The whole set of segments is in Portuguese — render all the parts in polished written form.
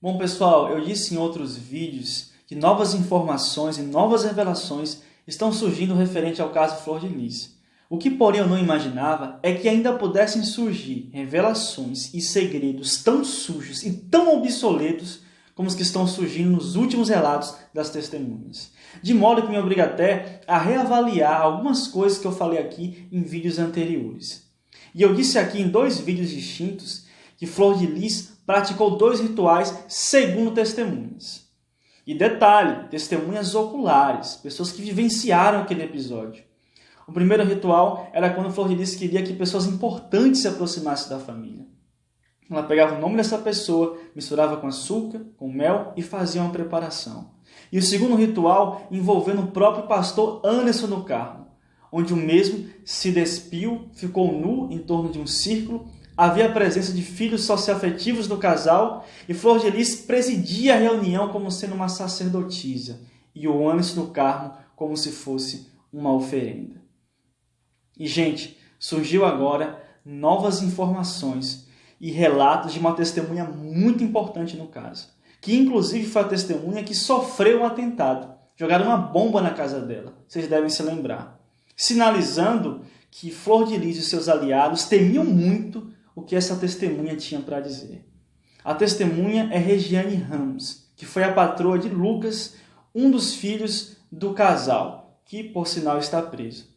Bom, pessoal, eu disse em outros vídeos que novas informações e novas revelações estão surgindo referente ao caso Flor de Lis. O que, porém, eu não imaginava é que ainda pudessem surgir revelações e segredos tão sujos e tão obsoletos como os que estão surgindo nos últimos relatos das testemunhas. De modo que me obriga até a reavaliar algumas coisas que eu falei aqui em vídeos anteriores. E eu disse aqui em 2 vídeos distintos que Flor de Lis praticou 2 rituais segundo testemunhas. E detalhe, testemunhas oculares, pessoas que vivenciaram aquele episódio. O primeiro ritual era quando Flor de Lis queria que pessoas importantes se aproximassem da família. Ela pegava o nome dessa pessoa, misturava com açúcar, com mel e fazia uma preparação. E o segundo ritual envolvendo o próprio pastor Anderson no Carmo, onde o mesmo se despiu, ficou nu em torno de um círculo, havia a presença de filhos socioafetivos do casal e Flor de Lis presidia a reunião como sendo uma sacerdotisa e o Anderson no Carmo como se fosse uma oferenda. E, gente, surgiu agora novas informações e relatos de uma testemunha muito importante no caso, que inclusive foi a testemunha que sofreu um atentado. Jogaram uma bomba na casa dela, vocês devem se lembrar. Sinalizando que Flor de Lis e seus aliados temiam muito o que essa testemunha tinha para dizer. A testemunha é Regiane Ramos, que foi a patroa de Lucas, um dos filhos do casal, que por sinal está preso.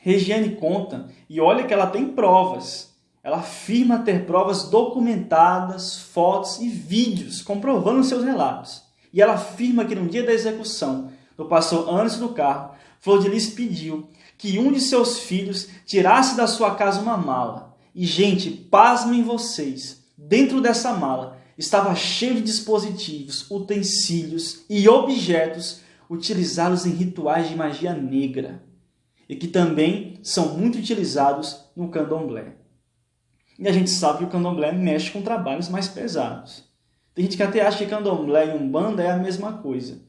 Regiane conta, e olha que ela tem provas. Ela afirma ter provas documentadas, fotos e vídeos comprovando seus relatos. E ela afirma que no dia da execução do pastor Anderson do Carmo, Flor de Lis pediu que um de seus filhos tirasse da sua casa uma mala. E, gente, pasmem vocês, dentro dessa mala estava cheio de dispositivos, utensílios e objetos utilizados em rituais de magia negra e que também são muito utilizados no candomblé. E a gente sabe que o candomblé mexe com trabalhos mais pesados. Tem gente que até acha que candomblé e umbanda é a mesma coisa,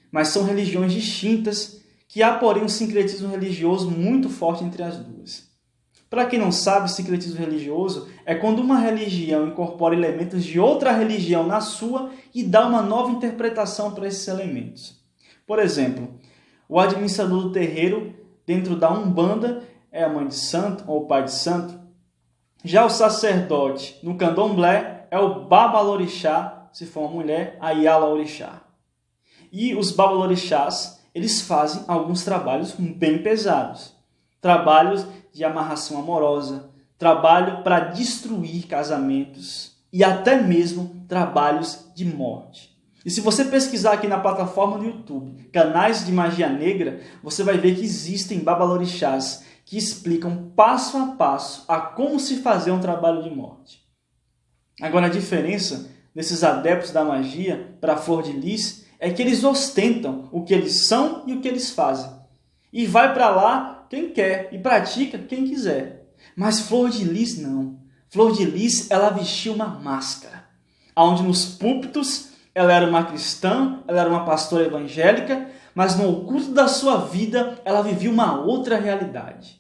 mas são religiões distintas que há, porém, um sincretismo religioso muito forte entre as duas. Para quem não sabe, sincretismo religioso é quando uma religião incorpora elementos de outra religião na sua e dá uma nova interpretação para esses elementos. Por exemplo, o administrador do terreiro dentro da Umbanda é a mãe de santo ou o pai de santo. Já o sacerdote no candomblé é o babalorixá, se for uma mulher, a Yala-orixá. E os babalorixás, eles fazem alguns trabalhos bem pesados. Trabalhos de amarração amorosa, trabalho para destruir casamentos e até mesmo trabalhos de morte. E se você pesquisar aqui na plataforma do YouTube, canais de magia negra, você vai ver que existem babalorixás que explicam passo a passo a como se fazer um trabalho de morte. Agora, a diferença desses adeptos da magia para a Flor de Lis é que eles ostentam o que eles são e o que eles fazem. E vai para lá quem quer e pratica quem quiser. Mas Flor de Lis não. Flor de Lis, ela vestiu uma máscara, onde nos púlpitos ela era uma cristã, ela era uma pastora evangélica, mas no oculto da sua vida ela vivia uma outra realidade.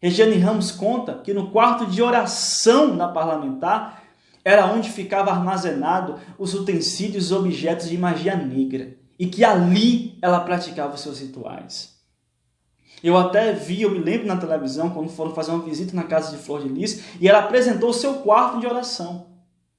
Regiane Ramos conta que no quarto de oração na parlamentar era onde ficava armazenado os utensílios e objetos de magia negra e que ali ela praticava os seus rituais. Eu me lembro na televisão, quando foram fazer uma visita na casa de Flor de Lis, e ela apresentou o seu quarto de oração,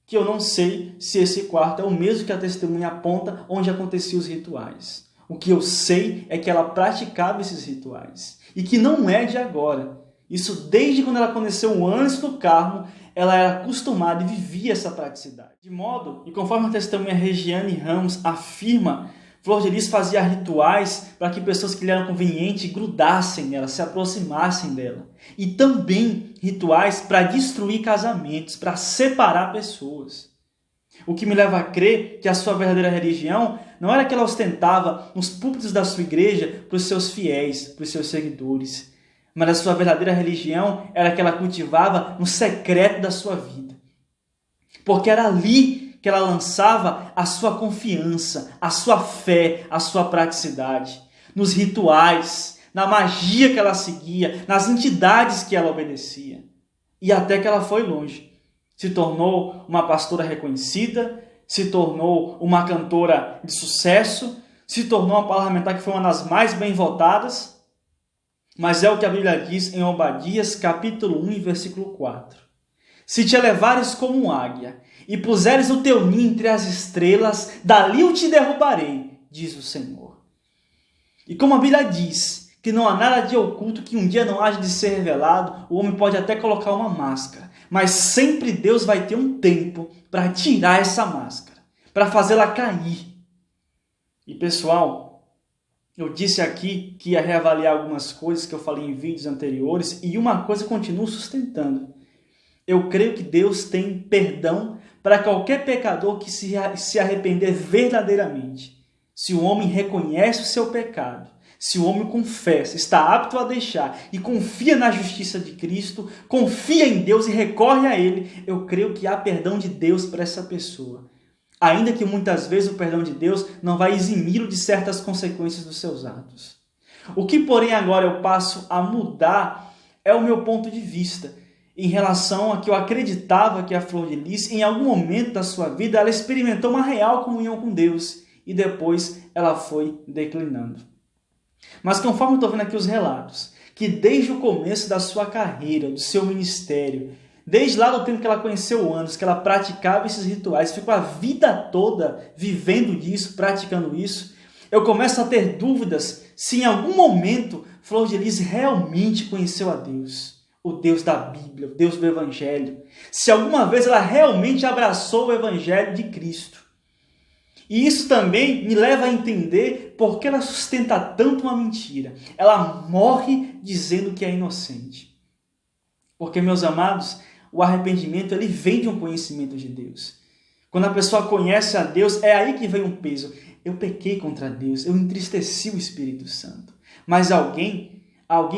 que eu não sei se esse quarto é o mesmo que a testemunha aponta onde aconteciam os rituais. O que eu sei é que ela praticava esses rituais, e que não é de agora. Isso desde quando ela conheceu o Anderson do Carmo, ela era acostumada e vivia essa praticidade. De modo, e conforme a testemunha Regiane Ramos afirma, Flor de Lis fazia rituais para que pessoas que lhe eram convenientes grudassem nela, se aproximassem dela. E também rituais para destruir casamentos, para separar pessoas. O que me leva a crer que a sua verdadeira religião não era que ela ostentava nos púlpitos da sua igreja para os seus fiéis, para os seus seguidores. Mas a sua verdadeira religião era que ela cultivava no secreto da sua vida. Porque era ali que ela lançava a sua confiança, a sua fé, a sua praticidade, nos rituais, na magia que ela seguia, nas entidades que ela obedecia. E até que ela foi longe. Se tornou uma pastora reconhecida, se tornou uma cantora de sucesso, se tornou uma parlamentar que foi uma das mais bem votadas, mas é o que a Bíblia diz em Obadias, capítulo 1, versículo 4. Se te elevares como águia e puseres o teu ninho entre as estrelas, dali eu te derrubarei, diz o Senhor. E como a Bíblia diz que não há nada de oculto que um dia não haja de ser revelado, o homem pode até colocar uma máscara, mas sempre Deus vai ter um tempo para tirar essa máscara, para fazê-la cair. E pessoal, eu disse aqui que ia reavaliar algumas coisas que eu falei em vídeos anteriores e uma coisa eu continuo sustentando. Eu creio que Deus tem perdão para qualquer pecador que se arrepender verdadeiramente. Se o homem reconhece o seu pecado, se o homem confessa, está apto a deixar e confia na justiça de Cristo, confia em Deus e recorre a Ele, eu creio que há perdão de Deus para essa pessoa. Ainda que muitas vezes o perdão de Deus não vai eximi-lo de certas consequências dos seus atos. O que, porém, agora eu passo a mudar é o meu ponto de vista em relação a que eu acreditava que a Flor de Lis, em algum momento da sua vida, ela experimentou uma real comunhão com Deus e depois ela foi declinando. Mas conforme eu estou vendo aqui os relatos, que desde o começo da sua carreira, do seu ministério, desde lá do tempo que ela conheceu Anderson, que ela praticava esses rituais, ficou a vida toda vivendo disso, praticando isso, eu começo a ter dúvidas se em algum momento Flor de Lis realmente conheceu a Deus, o Deus da Bíblia, o Deus do Evangelho. Se alguma vez ela realmente abraçou o Evangelho de Cristo. E isso também me leva a entender por que ela sustenta tanto uma mentira. Ela morre dizendo que é inocente. Porque, meus amados, o arrependimento ele vem de um conhecimento de Deus. Quando a pessoa conhece a Deus, é aí que vem um peso. Eu pequei contra Deus, eu entristeci o Espírito Santo. Mas alguém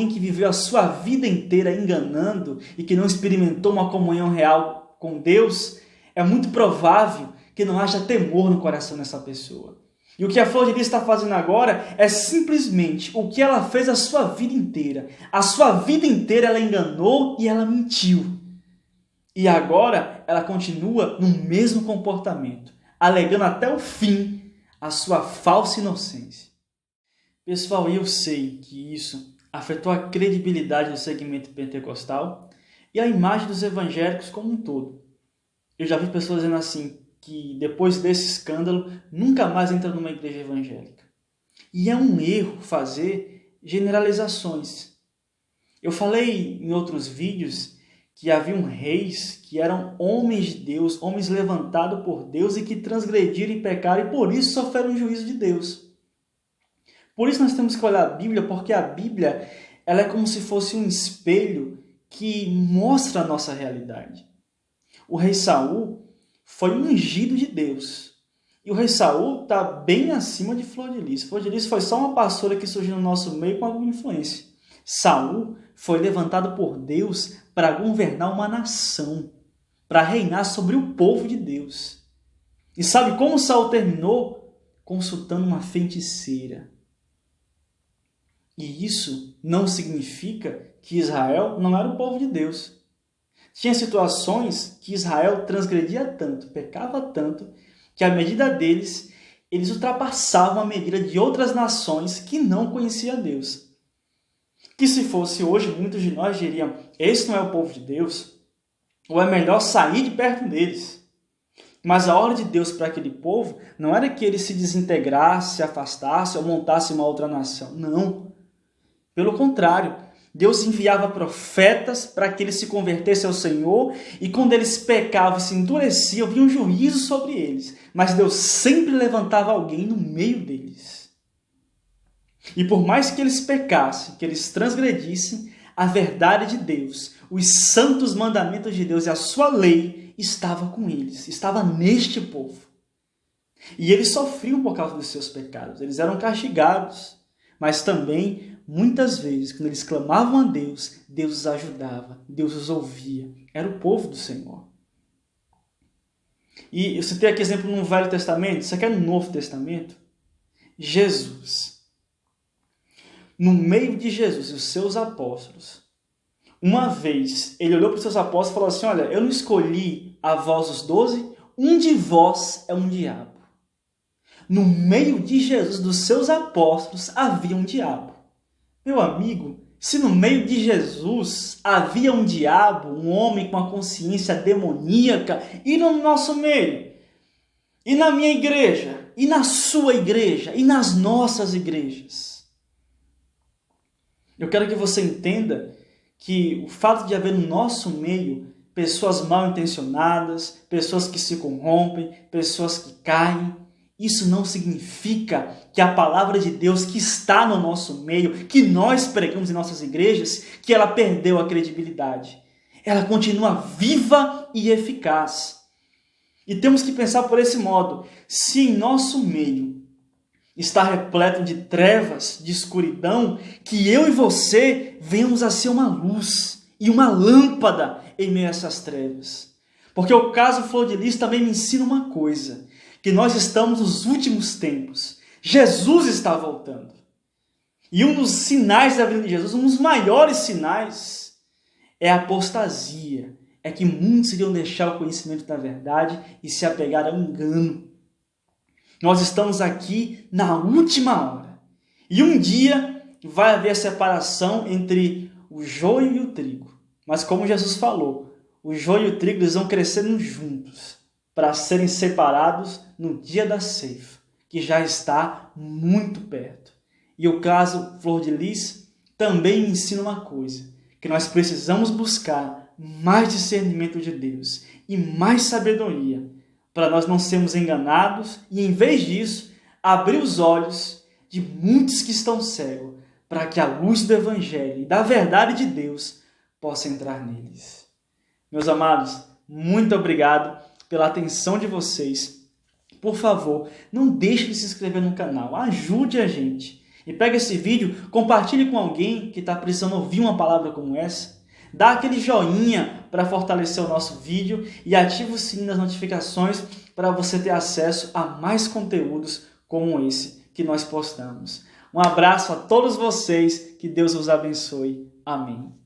que viveu a sua vida inteira enganando e que não experimentou uma comunhão real com Deus, é muito provável que não haja temor no coração dessa pessoa. E o que a Flor de Lis está fazendo agora é simplesmente o que ela fez a sua vida inteira. A sua vida inteira ela enganou e ela mentiu. E agora ela continua no mesmo comportamento, alegando até o fim a sua falsa inocência. Pessoal, eu sei que isso afetou a credibilidade do segmento pentecostal e a imagem dos evangélicos como um todo. Eu já vi pessoas dizendo assim, que depois desse escândalo nunca mais entra numa igreja evangélica. E é um erro fazer generalizações. Eu falei em outros vídeos que haviam reis que eram homens de Deus, homens levantados por Deus e que transgrediram e pecaram e por isso sofreram o juízo de Deus. Por isso nós temos que olhar a Bíblia, porque a Bíblia ela é como se fosse um espelho que mostra a nossa realidade. O rei Saul foi um ungido de Deus. E o rei Saul está bem acima de Flor de Lis. Flor de Lis foi só uma pastora que surgiu no nosso meio com alguma influência. Saul foi levantado por Deus para governar uma nação, para reinar sobre o povo de Deus. E sabe como Saul terminou? Consultando uma feiticeira. E isso não significa que Israel não era o povo de Deus. Tinha situações que Israel transgredia tanto, pecava tanto, que à medida deles, eles ultrapassavam a medida de outras nações que não conheciam Deus. Que se fosse hoje, muitos de nós diriam, esse não é o povo de Deus, ou é melhor sair de perto deles. Mas a ordem de Deus para aquele povo não era que ele se desintegrasse, se afastasse ou montasse uma outra nação. Não. Pelo contrário, Deus enviava profetas para que eles se convertessem ao Senhor e quando eles pecavam e se endureciam, vinha um juízo sobre eles. Mas Deus sempre levantava alguém no meio deles. E por mais que eles pecassem, que eles transgredissem, a verdade de Deus, os santos mandamentos de Deus e a sua lei estava com eles, estava neste povo. E eles sofriam por causa dos seus pecados, eles eram castigados, mas também muitas vezes, quando eles clamavam a Deus, Deus os ajudava, Deus os ouvia. Era o povo do Senhor. E eu citei aqui exemplo no Velho Testamento, isso aqui é no Novo Testamento. Jesus. No meio de Jesus e os seus apóstolos, uma vez ele olhou para os seus apóstolos e falou assim, olha, eu não escolhi a vós os 12, um de vós é um diabo. No meio de Jesus, dos seus apóstolos, havia um diabo. Meu amigo, se no meio de Jesus havia um diabo, um homem com uma consciência demoníaca, e no nosso meio, e na minha igreja, e na sua igreja, e nas nossas igrejas, eu quero que você entenda que o fato de haver no nosso meio pessoas mal intencionadas, pessoas que se corrompem, pessoas que caem, isso não significa que a palavra de Deus que está no nosso meio, que nós pregamos em nossas igrejas, que ela perdeu a credibilidade. Ela continua viva e eficaz. E temos que pensar por esse modo: se em nosso meio está repleto de trevas, de escuridão, que eu e você venhamos a ser uma luz e uma lâmpada em meio a essas trevas. Porque o caso Flor de Lis também me ensina uma coisa, que nós estamos nos últimos tempos. Jesus está voltando. E um dos sinais da vinda de Jesus, um dos maiores sinais, é a apostasia. É que muitos iriam deixar o conhecimento da verdade e se apegar ao engano. Nós estamos aqui na última hora. E um dia vai haver a separação entre o joio e o trigo. Mas como Jesus falou, o joio e o trigo eles vão crescendo juntos para serem separados no dia da ceifa, que já está muito perto. E o caso Flor de Lis também me ensina uma coisa, que nós precisamos buscar mais discernimento de Deus e mais sabedoria, para nós não sermos enganados e, em vez disso, abrir os olhos de muitos que estão cegos, para que a luz do Evangelho e da verdade de Deus possa entrar neles. Meus amados, muito obrigado pela atenção de vocês. Por favor, não deixe de se inscrever no canal, ajude a gente. E pega esse vídeo, compartilhe com alguém que está precisando ouvir uma palavra como essa. Dá aquele joinha para fortalecer o nosso vídeo e ativa o sininho das notificações para você ter acesso a mais conteúdos como esse que nós postamos. Um abraço a todos vocês, que Deus os abençoe. Amém.